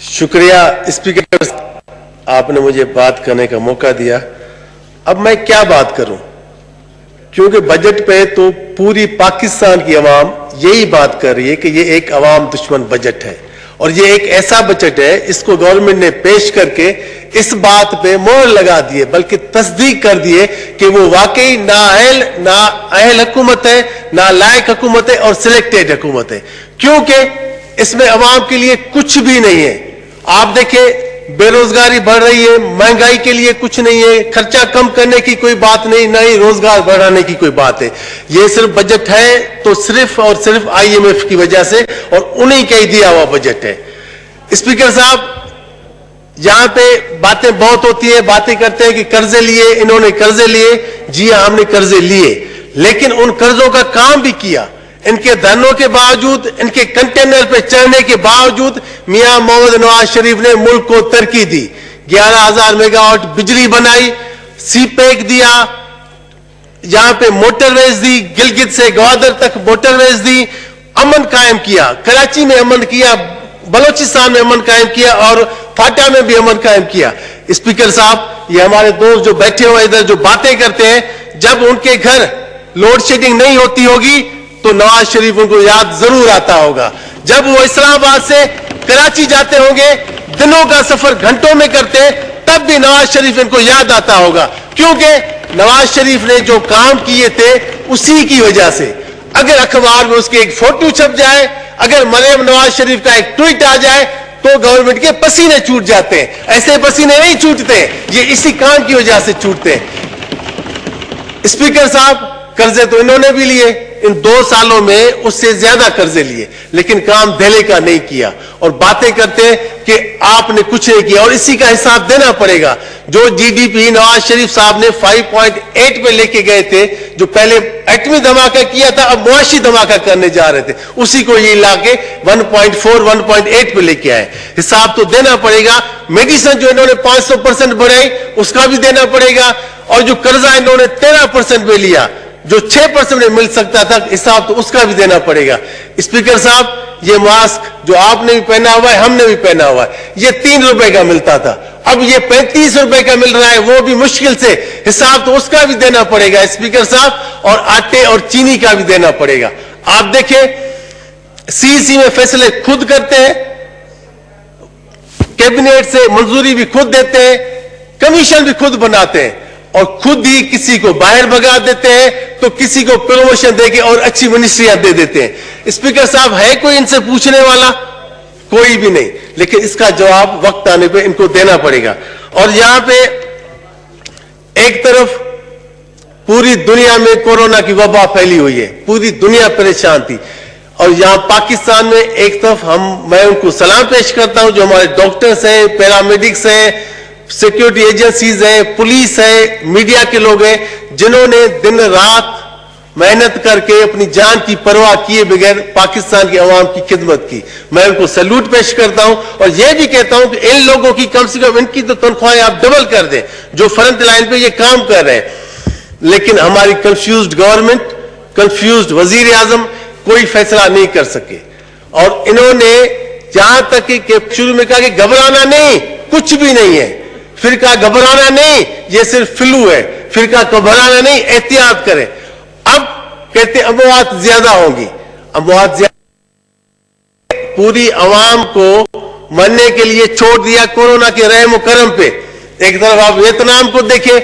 शुक्रिया स्पीकर, आपने मुझे बात करने का मौका दिया। अब मैं क्या बात करूं, क्योंकि बजट पे तो पूरी पाकिस्तान की अवाम यही बात कर रही है कि ये एक अवाम दुश्मन बजट है और ये एक ऐसा बजट है, इसको गवर्नमेंट ने पेश करके इस बात पे मोहर लगा दिए, बल्कि तस्दीक कर दिए कि वो वाकई ना अहल हुकूमत है, ना लायक हुकूमत है और सिलेक्टेड हुकूमत है, क्योंकि इसमें अवाम के लिए कुछ भी नहीं है। आप देखें, बेरोजगारी बढ़ रही है, महंगाई के लिए कुछ नहीं है, खर्चा कम करने की कोई बात नहीं, ना ही रोजगार बढ़ाने की कोई बात है। ये सिर्फ बजट है तो सिर्फ और सिर्फ IMF की वजह से और उन्हीं का ही दिया हुआ बजट है। स्पीकर साहब, यहां पे बातें बहुत होती है, बातें करते हैं कि कर्जे लिए, इन्होंने कर्जे लिए। जी हां, हमने कर्जे लिए, लेकिन उन कर्जों का काम भी किया। इनके धरनों के बावजूद, इनके कंटेनर पे चढ़ने के बावजूद मियां मोहम्मद नवाज शरीफ ने मुल्क को तरक्की दी। 11,000 मेगावाट बिजली बनाई, सीपेक दिया, यहां पे मोटरवेज दी, गिलगित से ग्वादर तक मोटरवेज दी, अमन कायम किया, कराची में अमन किया, बलोचिस्तान में अमन कायम किया और फाटा में भी अमन कायम किया। स्पीकर साहब, ये हमारे दोस्त जो बैठे हुए इधर जो बातें करते हैं, जब उनके घर लोड शेडिंग नहीं होती होगी तो नवाज शरीफ उनको याद जरूर आता होगा। जब वो इस्लामाबाद से कराची जाते होंगे, दिनों का सफर घंटों में करते, तब भी नवाज शरीफ इनको याद आता होगा, क्योंकि नवाज शरीफ ने जो काम किए थे उसी की वजह से। अगर अखबार में उसकी एक फोटो छप जाए, अगर मरियम नवाज शरीफ का एक ट्वीट आ जाए, तो गवर्नमेंट के पसीने छूट जाते हैं। ऐसे पसीने नहीं छूटते, ये इसी काम की वजह से छूटते हैं। स्पीकर साहब, कर्जे तो इन्होंने भी लिए, इन 2 सालों में उससे ज्यादा कर्जे लिए, लेकिन काम धेले का नहीं किया और बातें करते हैं कि आपने कुछ नहीं किया और इसी का हिसाब देना पड़ेगा। जो GDP नवाज शरीफ साहब ने 5.8 पे लेके गए थे, जो पहले एटमी धमाका किया था, अब मुआशी धमाका करने जा रहे थे, उसी को ये लाके 1.4 1.8 पे लेके आए। हिसाब तो देना पड़ेगा। मेडिसिन जो इन्होंने 500% बढ़ाई, उसका भी देना पड़ेगा। और जो कर्जा इन्होंने 13% पे लिया, जो 6% में मिल सकता था, हिसाब तो उसका भी देना पड़ेगा। स्पीकर साहब, ये मास्क जो आपने भी पहना हुआ है, हमने भी पहना हुआ है, ये 3 रुपए का मिलता था, अब ये 35 रुपए का मिल रहा है, वो भी मुश्किल से। हिसाब तो उसका भी देना पड़ेगा स्पीकर साहब, और आटे और चीनी का भी देना पड़ेगा। आप देखें, CEC में फैसले खुद करते हैं, कैबिनेट से मंजूरी भी खुद देते हैं, कमीशन भी खुद बनाते हैं और खुद ही किसी को बाहर भगा देते हैं तो किसी को प्रमोशन देके और अच्छी मिनिस्ट्रियां दे देते हैं। स्पीकर साहब, है कोई इनसे पूछने वाला? कोई भी नहीं, लेकिन इसका जवाब वक्त आने पे इनको देना पड़ेगा। और यहां पे एक तरफ पूरी दुनिया में कोरोना की वबा फैली हुई है, पूरी दुनिया परेशान थी, और यहां पाकिस्तान में एक तरफ मैं उनको सलाम पेश करता हूं, जो हमारे डॉक्टर्स हैं, पैरामेडिक्स हैं, सिक्योरिटी एजेंसीज है, पुलिस है, मीडिया के लोग हैं, जिन्होंने दिन रात मेहनत करके अपनी जान की परवाह किए बगैर पाकिस्तान की आवाम की खिदमत की। मैं उनको सैल्यूट पेश करता हूं और यह भी कहता हूं कि इन लोगों की कम से कम इनकी तो तनख्वाहें आप डबल कर दें, जो फ्रंट लाइन पे ये काम कर रहे हैं। लेकिन हमारी कंफ्यूज्ड गवर्नमेंट, कंफ्यूज्ड वजीर आजम कोई फैसला नहीं कर सके। और इन्होंने जहां तक कि शुरू में कहा कि घबराना नहीं, कुछ भी नहीं है, फिर कहा घबराना नहीं, ये सिर्फ फ्लू है, फिर कहा घबराना नहीं, एहतियात करें। अब कहते अमवात ज्यादा होंगी, अमवात ज्यादा। पूरी अवाम को मरने के लिए छोड़ दिया कोरोना के रहम करम पे। एक तरफ आप वियतनाम को देखें,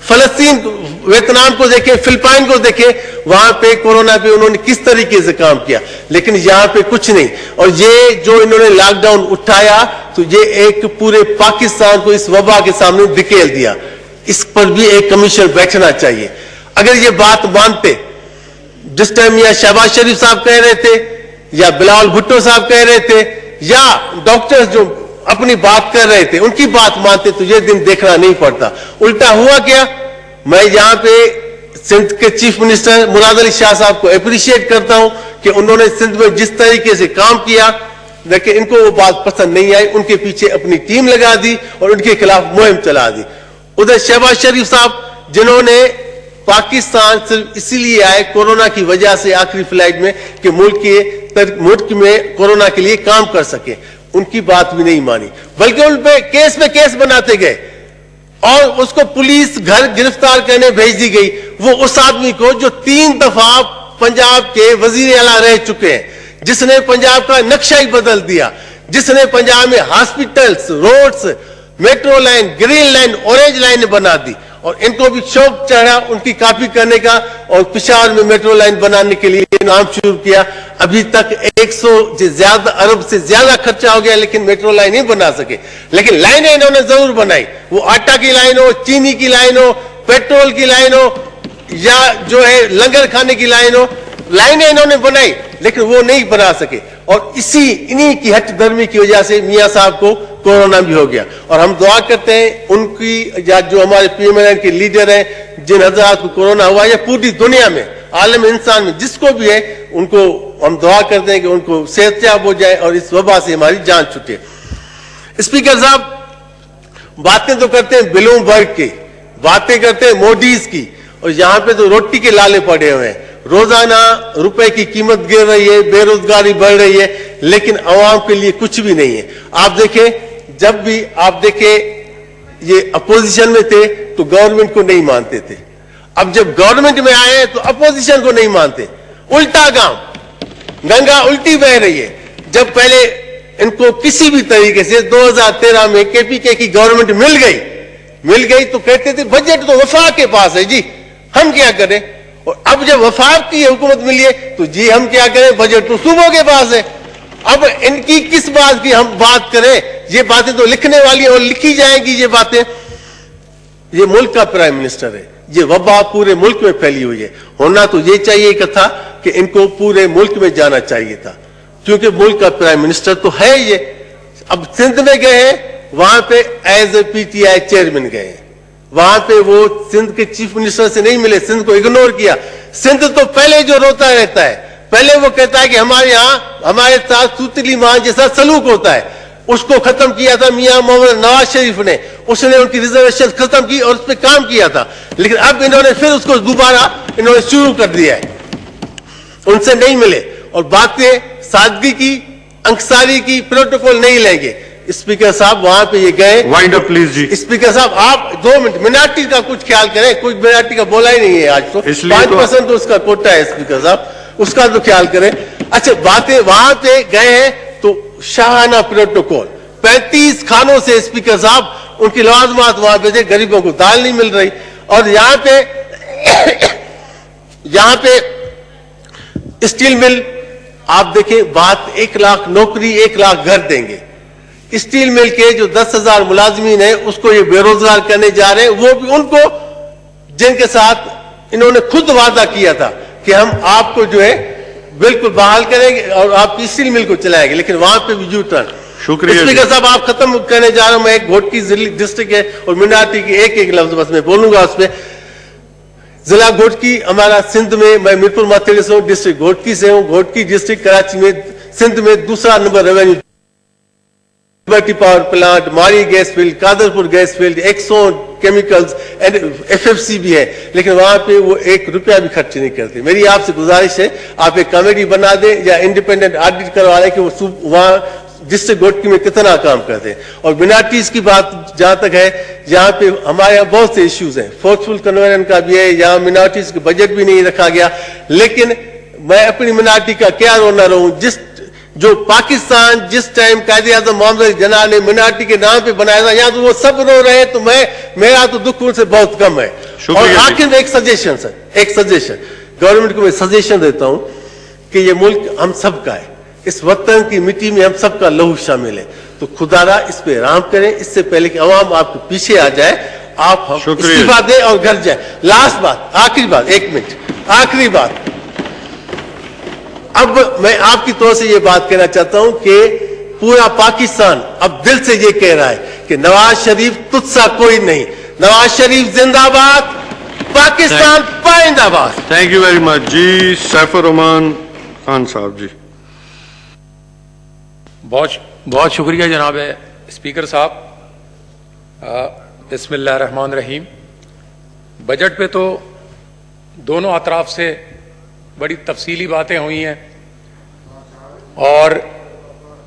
फलस्तीन, वियतनाम को देखें, फिलिपाइन को देखें, वहां पे कोरोना पे उन्होंने किस तरीके से काम किया, लेकिन यहां पे कुछ नहीं। और ये जो इन्होंने लॉकडाउन उठाया, तो ये एक पूरे पाकिस्तान को इस वबा के सामने धकेल दिया। इस पर भी एक कमीशन बैठना चाहिए। अगर ये बात मानते, जिस टाइम या शहबाज शरीफ साहब कह रहे थे, या बिलावल भुट्टो साहब कह रहे थे, या डॉक्टर्स जो अपनी बात कर रहे थे, उनकी बात मानते, तो ये दिन देखना नहीं पड़ता। उल्टा हुआ क्या? मैं यहां पे सिंध के चीफ मिनिस्टर मुराद अली शाह साहब को अप्रिशिएट करता हूं कि उन्होंने सिंध में जिस तरीके से काम किया, लेकिन इनको वो बात पसंद नहीं आई, उनके पीछे अपनी टीम लगा दी और उनके खिलाफ मुहिम चला दी। उधर शहबाज शरीफ साहब, जिन्होंने पाकिस्तान सिर्फ इसीलिए आए कोरोना की वजह से आखिरी फ्लाइट में कि मुल्क में कोरोना के लिए काम कर सके, उनकी बात भी नहीं मानी, बल्कि उन पे केस बनाते गए और उसको पुलिस घर गिरफ्तार करने भेज दी गई। वो उस आदमी को जो 3 दफा पंजाब के वजीर आला रह चुके हैं, जिसने पंजाब का नक्शा ही बदल दिया, जिसने पंजाब में hospitals, roads, metro line, green line, orange line बना दी, और इनको भी शौक चढ़ा उनकी कॉपी करने का और पेशावर में मेट्रो लाइन बनाने के लिए नाम शुरू किया। अभी तक 100 से ज्यादा अरब से ज्यादा खर्चा हो गया, लेकिन मेट्रो लाइन नहीं बना सके। लेकिन लाइनें इन्होंने जरूर बनाई, वो आटा की लाइन हो, चीनी की लाइन हो, पेट्रोल की लाइन हो, या जो है लंगर खाने की लाइन हो, लाइनें इन्होंने बनाई, लेकिन वो नहीं बना सके। और इन्हीं की हट धर्मी की वजह से मियां साहब को कोरोना भी हो गया। और हम दुआ करते हैं उनकी, या जो हमारे पीएमएलएन के लीडर हैं, जिन हजरात को कोरोना हुआ, या पूरी दुनिया में, आलम इंसान में जिसको भी है, उनको हम दुआ करते हैं कि उनको सेहतयाब हो जाए और इस वबा से हमारी जान छूटे। स्पीकर साहब, बातें तो करते हैं ब्लूमबर्ग की, बातें करते हैं मोदीज की, और यहां पे तो रोटी के लाले पड़े हुए हैं। रोजाना रुपए की कीमत गिर रही है, बेरोजगारी बढ़ रही है, लेकिन आवाम के लिए कुछ भी नहीं है। आप देखें, जब भी आप देखें ये अपोजिशन में थे तो गवर्नमेंट को नहीं मानते थे, अब जब गवर्नमेंट में आए हैं तो अपोजिशन को नहीं मानते। उल्टा काम, गंगा उल्टी बह रही है। जब पहले इनको किसी भी तरीके से 2013 में केपीके की गवर्नमेंट मिल गई तो कहते थे बजट तो वफाक के पास है जी, हम क्या करें। और अब जब वफाक की हुकूमत मिली है तो जी हम क्या करें, बजट तो सूबों के पास है। अब इनकी किस बात की हम बात करें, ये बातें तो लिखने वाली और लिखी जाएंगी ये बातें। ये मुल्क का प्राइम मिनिस्टर है, ये वबा पूरे मुल्क में फैली हुई है। होना तो ये चाहिए था कि इनको पूरे मुल्क में जाना चाहिए था, क्योंकि मुल्क का प्राइम मिनिस्टर तो है ये। अब सिंध में गए हैं, वहां पे एज ए पीटीआई चेयरमैन गए हैं, वहां पे वो सिंध के चीफ मिनिस्टर से नहीं मिले, सिंध को इग्नोर किया। सिंध तो पहले जो रोता रहता है, पहले वो कहता है कि हमारे यहां हमारे साथ सूतली मां जैसा सलूक होता है, उसको खत्म किया था मियां मोहम्मद नवाज शरीफ ने, उसने उनकी रिजर्वेशन खत्म की और उस पर काम किया था। लेकिन अब इन्होंने फिर उसको दोबारा इन्होंने शुरू कर दिया है, उनसे नहीं मिले और बातें सादगी की, अंसारी की, प्रोटोकॉल नहीं लेंगे। स्पीकर साहब वहां पे ये गए, वाइंड अप प्लीज जी। स्पीकर साहब आप 2 मिनट, मिनाटी का कुछ ख्याल करें, कुछ मिनाटी का बोला ही नहीं है आज तो, 5% तो उसका कोटा है स्पीकर साहब, उसका तो ख्याल करें। अच्छा, बातें वहां पे गए हैं तो शाहाना प्रोटोकॉल, 35 खानों से स्पीकर साहब उनकी लवाजमात वहां पे थे, गरीबों को दाल नहीं मिल रही। और यहां पे स्टील मिल, आप देखें बात 1 लाख नौकरी, 1 लाख घर देंगे। स्टील मिल के जो 10,000 मुलाजमीन है उसको ये बेरोजगार करने जा रहे हैं, वो भी उनको जिनके साथ इन्होंने खुद वादा किया था कि हम आपको जो है बिल्कुल बहाल करेंगे और आपकी स्टील मिल को चलाएंगे, लेकिन वहां पे भी यू टर्न। शुक्रिया स्पीकर साहब, आप खत्म करने जा रहा हूं, मैं एक घोटकी डिस्ट्रिक्ट है और मिनाटी की एक लफ्ज बस मैं बोलूंगा उस पर। जिला घोटकी हमारा सिंध में, मैं मीरपुर माथेरे से हूं, डिस्ट्रिक्ट घोटकी से हूं। घोटकी डिस्ट्रिक्ट कराची में, सिंध में दूसरा number revenue, liberty power plant, Mari gas field, Qadirpur gas field, Exxon chemicals and FFC भी है, लेकिन वहां पे वो 1 रुपया भी खर्च नहीं करते। मेरी आपसे गुजारिश है, आप एक कमेटी बना दें या इंडिपेंडेंट ऑडिट करवा लें कि वो वहां डिस्ट्रिक्ट घोटकी में कितना काम करते हैं। और मिनाटीज की बात जहां तक है, यहाँ पे हमारे यहाँ बहुत से इश्यूज हैं, फोर्सफुल कन्वर्जन का भी है, यहाँ मिनाटीज का बजट भी नहीं रखा गया। लेकिन मैं अपनी मिनाटी का क्या रोना रहूं, जो पाकिस्तान जिस टाइम कायदे आज़म मोहम्मद जना ने मिनाटी के नाम पे बनाया था, यहाँ तो वो सब रो रहे हैं, तो मेरा तो दुख उनसे बहुत कम है। और आखिर में एक सजेशन गवर्नमेंट को मैं सजेशन देता हूं कि ये मुल्क हम सबका है, इस वतन की मिट्टी में हम सबका लहू शामिल है, तो खुदारा इस पे रहम करें, इससे पहले कि अवाम आपके पीछे आ जाए, आप इस्तीफा दें और घर जाए। लास्ट बात, आखिरी बात, 1 मिनट, आखिरी बात, अब मैं आपकी तरफ से ये बात कहना चाहता हूं कि पूरा पाकिस्तान अब दिल से ये कह रहा है कि नवाज शरीफ तुझसा कोई नहीं, नवाज शरीफ जिंदाबाद, पाकिस्तान पाइंदाबाद। Thank you very much ji. Saifur Rahman Khan Sahab ji. बहुत बहुत शुक्रिया जनाब स्पीकर साहब। बिस्मिल्लाह रहमान रहीम। बजट पे तो दोनों अतराफ से बड़ी तफसीली बातें हुई हैं और